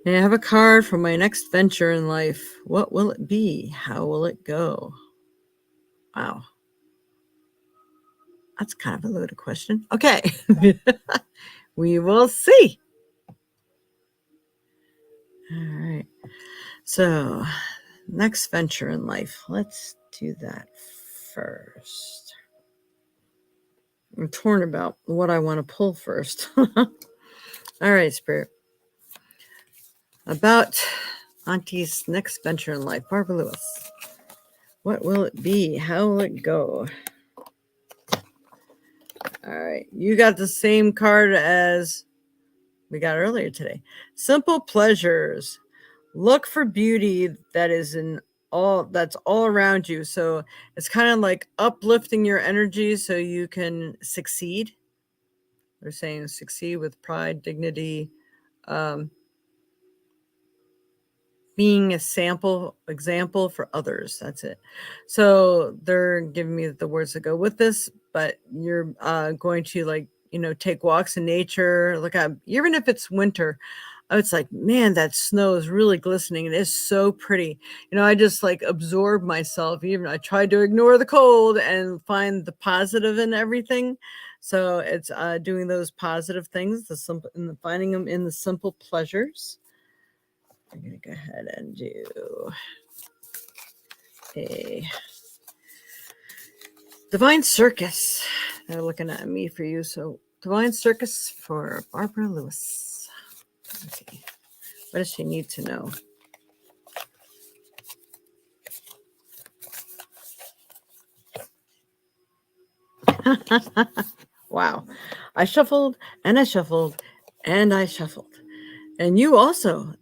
May I have a card for my next venture in life? What will it be? How will it go? Wow. That's kind of a loaded question. Okay. We will see. All right. So, next venture in life. Let's do that first. I'm torn about what I want to pull first. All right, Spirit. About Auntie's next venture in life, Barbara Lewis. What will it be? How will it go? All right. You got the same card as we got earlier today. Simple pleasures. Look for beauty that is that's all around you. So it's kind of like uplifting your energy so you can succeed. They're saying succeed with pride, dignity, being a example for others. That's it. So they're giving me the words that go with this, but you're going to take walks in nature. Look at, even if it's winter, it's like, man, that snow is really glistening. It is so pretty. I just like absorb myself. Even I try to ignore the cold and find the positive in everything. So it's doing those positive things, the simple, and finding them in the simple pleasures. I'm gonna go ahead and do a Divine Circus. They're looking at me for you. So Divine Circus for Barbara Lewis. Okay. What does she need to know? Wow. I shuffled and I shuffled and I shuffled. And you also,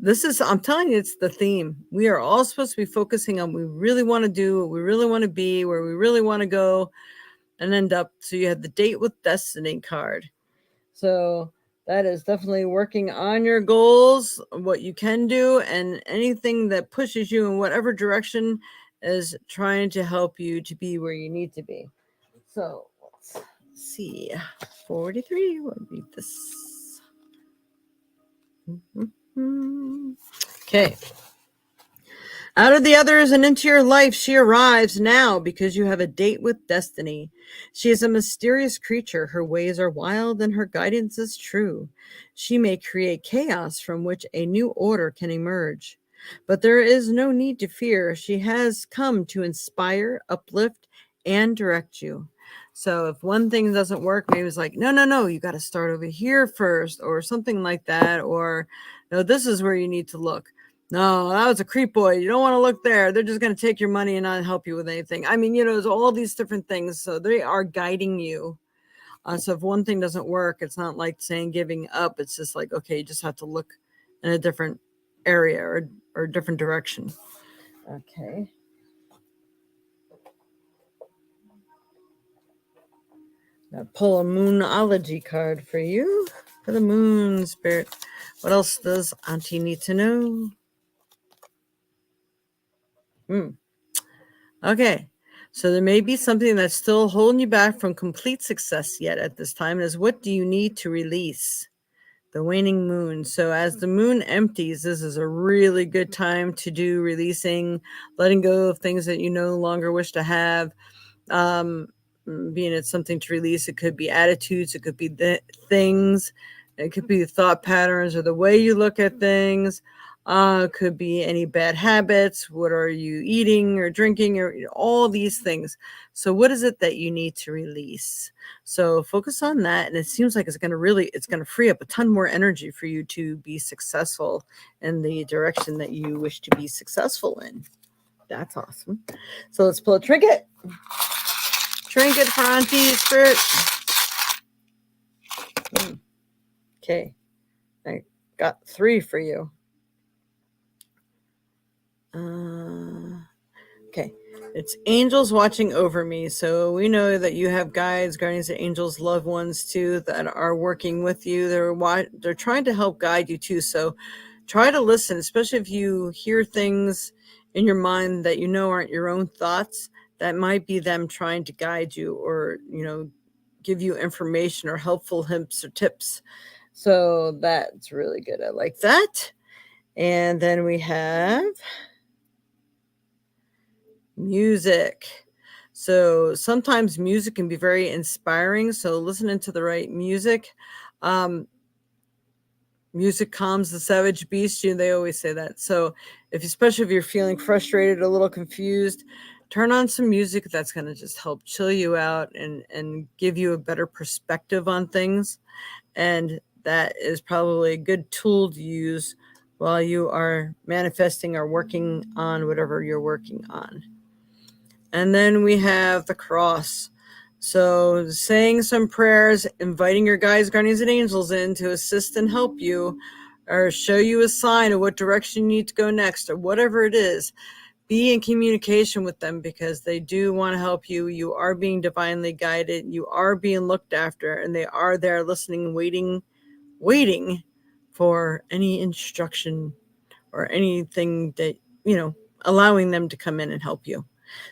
I'm telling you, it's the theme. We are all supposed to be focusing on what we really want to do, what we really want to be, where we really want to go and end up. So you have the Date with Destiny card. So that is definitely working on your goals, what you can do, and anything that pushes you in whatever direction is trying to help you to be where you need to be. So let's see. 43 would be this. Okay. Out of the others and into your life, she arrives now because you have a date with destiny. She is a mysterious creature. Her ways are wild and her guidance is true. She may create chaos from which a new order can emerge. But there is no need to fear. She has come to inspire, uplift, and direct you. So if one thing doesn't work, maybe it's like, no, you got to start over here first, or something like that, or no, this is where you need to look. No, that was a creep boy. You don't want to look there. They're just going to take your money and not help you with anything. I mean, there's all these different things. So they are guiding you. So if one thing doesn't work, it's not like saying giving up. It's just like, okay, you just have to look in a different area or different direction. Okay. Now pull a Moonology card for you, for the Moon Spirit. What else does Auntie need to know? Okay. So there may be something that's still holding you back from complete success yet at this time. Is what do you need to release? The waning moon. So as the moon empties, this is a really good time to do releasing, letting go of things that you no longer wish to have. Being it's something to release, it could be attitudes, it could be things, it could be thought patterns or the way you look at things. Could be any bad habits. What are you eating or drinking, or all these things? So what is it that you need to release? So focus on that, and it seems like it's going to free up a ton more energy for you to be successful in the direction that you wish to be successful in. That's awesome. So let's pull a trinket. Trinket for Auntie Spirit. Okay. I got 3 for you. Okay. It's angels watching over me. So we know that you have guides, guardians, and angels, loved ones too, that are working with you. They're trying to help guide you too. So try to listen, especially if you hear things in your mind that aren't your own thoughts. That might be them trying to guide you, or give you information or helpful hints or tips. So that's really good. I like that. And then we have music. So sometimes music can be very inspiring. So listening to the right music. Music calms the savage beast. They always say that. So especially if you're feeling frustrated, a little confused, turn on some music that's going to just help chill you out and give you a better perspective on things. And that is probably a good tool to use while you are manifesting or working on whatever you're working on. And then we have the cross. So saying some prayers, inviting your guides, guardians, and angels in to assist and help you, or show you a sign of what direction you need to go next, or whatever it is. Be in communication with them, because they do want to help you. You are being divinely guided. You are being looked after, and they are there listening, waiting for any instruction or anything that, allowing them to come in and help you.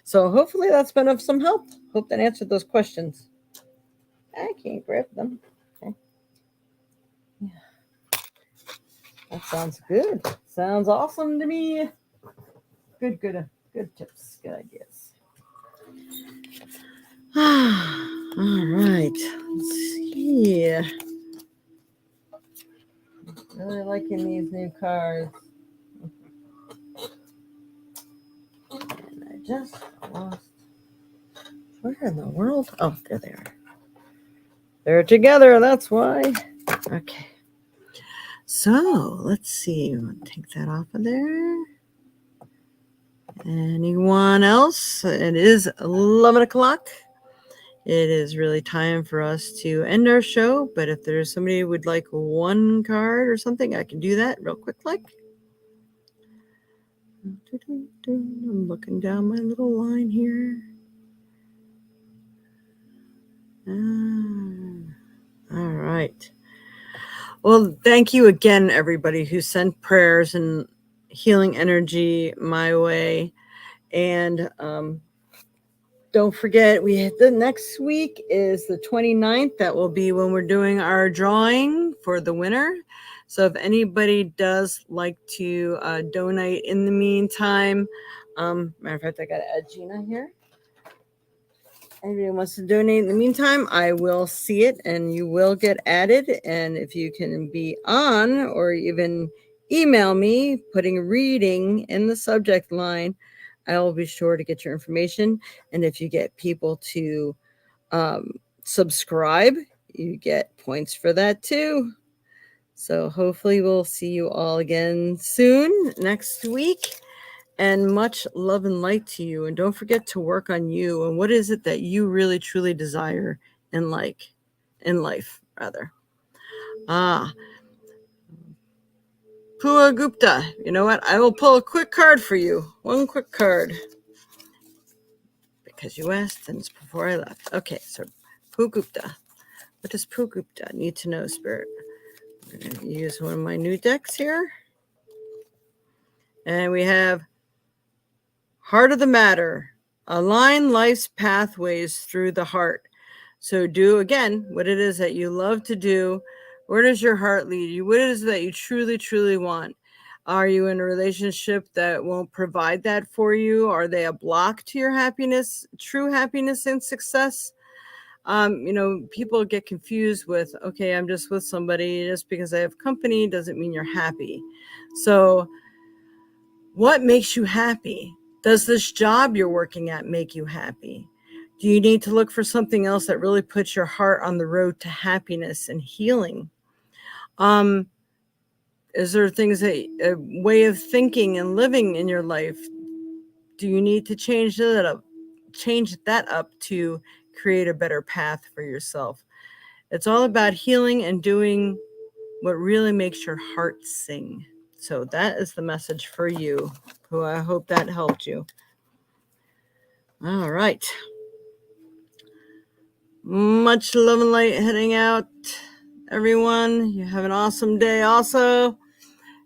So hopefully that's been of some help. Hope that answered those questions. I can't grab them. Okay. Yeah. That sounds good. Sounds awesome to me. Good tips, good ideas. All right. Let's see. Really liking these new cards. And I just lost. Where in the world? Oh, there they are. They're together. That's why. Okay. So let's see. Take that off of there. Anyone else? It is 11 o'clock. It is really time for us to end our show, but if there's somebody who would like one card or something, I can do that real quick like. I'm looking down my little line here. All right. Well, thank you again, everybody who sent prayers and healing energy my way. And don't forget, the next week is the 29th. That will be when we're doing our drawing for the winner. So if anybody does like to donate in the meantime, matter of fact, I got to add Gina here. Anybody wants to donate in the meantime, I will see it and you will get added. And if you can be on or even email me putting reading in the subject line, I will be sure to get your information. And if you get people to subscribe, you get points for that too. So hopefully we'll see you all again soon next week. And much love and light to you. And don't forget to work on you and what is it that you really truly desire in life rather. Pua Gupta, you know what? I will pull a quick card for you. One quick card. Because you asked and it's before I left. Okay, so Pua Gupta. What does Pua Gupta need to know, Spirit? I'm going to use one of my new decks here. And we have Heart of the Matter. Align life's pathways through the heart. So do again what it is that you love to do. Where does your heart lead you? What is it that you truly, truly want? Are you in a relationship that won't provide that for you? Are they a block to your happiness, true happiness and success? People get confused with, okay, I'm just with somebody. Just because I have company doesn't mean you're happy. So what makes you happy? Does this job you're working at make you happy? Do you need to look for something else that really puts your heart on the road to happiness and healing? Is there things a way of thinking and living in your life? Do you need to change that up to create a better path for yourself? It's all about healing and doing what really makes your heart sing. So that is the message for you, who I hope that helped you. All right. Much love and light heading out, everyone. You have an awesome day also.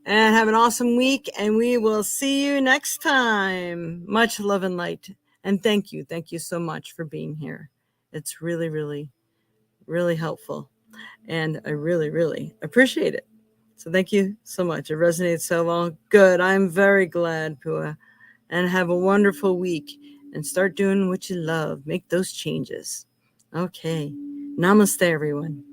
And have an awesome week. And we will see you next time. Much love and light. And thank you. Thank you so much for being here. It's really, really, really helpful. And I really, really appreciate it. So thank you so much. It resonates so well. Good. I'm very glad, Pua. And have a wonderful week. And start doing what you love. Make those changes. Okay. Namaste, everyone.